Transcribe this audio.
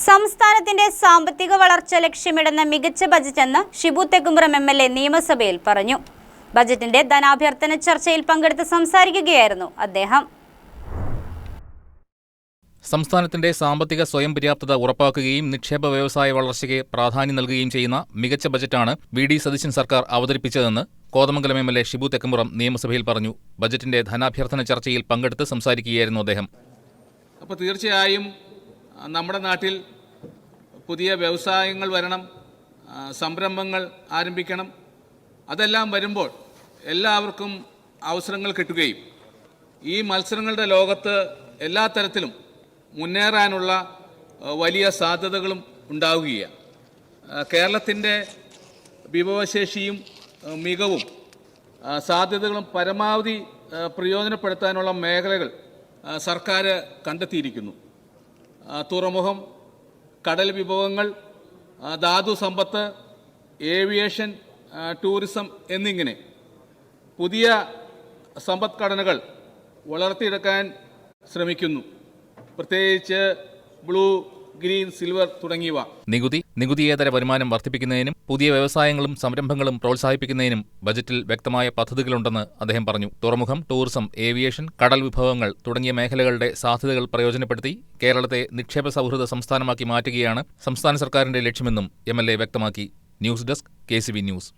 സംസ്ഥാനത്തിന്റെ സാമ്പത്തിക വളർച്ച ലക്ഷ്യമിടുന്ന മികച്ച ബജറ്റെന്ന് ഷിബു തെക്കുംപുറം എം.എൽ.എ. നിയമസഭയിൽ പറഞ്ഞു. ബജറ്റിന്റെ ധനാഭ്യർത്ഥന ചർച്ചയിൽ പങ്കെടുത്ത് സംസാരിക്കുകയായിരുന്നു അദ്ദേഹം. സംസ്ഥാനത്തിന്റെ സാമ്പത്തിക സ്വയം പര്യാപ്തത ഉറപ്പാക്കുകയും നിക്ഷേപ വ്യവസായ വളർച്ചയ്ക്ക് പ്രാധാന്യം നൽകുകയും ചെയ്യുന്ന മികച്ച ബജറ്റാണ് വി.ഡി. സതീശൻ സർക്കാർ അവതരിപ്പിച്ചതെന്ന് കോതമംഗലം എം.എൽ.എ. ഷിബു തെക്കുംപുറം നിയമസഭയിൽ പറഞ്ഞു. ബജറ്റിന്റെ ധനാഭ്യർത്ഥന ചർച്ചയിൽ പങ്കെടുത്ത് സംസാരിക്കുകയായിരുന്നു അദ്ദേഹം. അപ്പോൾ തീർച്ചയായും നമ്മുടെ നാട്ടിൽ പുതിയ വ്യവസായങ്ങൾ വരണം, സംരംഭങ്ങൾ ആരംഭിക്കണം. അതെല്ലാം വരുമ്പോൾ എല്ലാവർക്കും അവസരങ്ങൾ കിട്ടുകയും ഈ മത്സരങ്ങളുടെ ലോകത്ത് എല്ലാ തരത്തിലും മുന്നേറാനുള്ള വലിയ സാധ്യതകളും ഉണ്ടാവുകയാണ്. കേരളത്തിൻ്റെ വിഭവശേഷിയും മികവും സാധ്യതകളും പരമാവധി പ്രയോജനപ്പെടുത്താനുള്ള മേഖലകൾ സർക്കാർ കണ്ടെത്തിയിരിക്കുന്നു. തുറമുഖം, കടൽ വിഭവങ്ങൾ, ധാതു സമ്പത്ത്, ഏവിയേഷൻ, ടൂറിസം എന്നിങ്ങനെ പുതിയ സമ്പദ്ഘടനകൾ വളർത്തിയെടുക്കാൻ ശ്രമിക്കുന്നു. പ്രത്യേകിച്ച് ബ്ലൂ, ഗ്രീൻ, സിൽവർ തുടങ്ങിയവ. നികുതിയേതര വരുമാനം വർദ്ധിപ്പിക്കുന്നതിനും പുതിയ വ്യവസായങ്ങളും സംരംഭങ്ങളും പ്രോത്സാഹിപ്പിക്കുന്നതിനും ബജറ്റിൽ വ്യക്തമായ പദ്ധതികളുണ്ടെന്ന് അദ്ദേഹം പറഞ്ഞു. തുറമുഖം, ടൂറിസം, ഏവിയേഷൻ, കടൽ വിഭവങ്ങൾ തുടങ്ങിയ മേഖലകളുടെ സാധ്യതകൾ പ്രയോജനപ്പെടുത്തി കേരളത്തെ നിക്ഷേപ സൗഹൃദ സംസ്ഥാനമാക്കി മാറ്റുകയാണ് സംസ്ഥാന സർക്കാരിന്റെ ലക്ഷ്യമെന്നും എം.എൽ.എ. വ്യക്തമാക്കി. News desk, KCB news.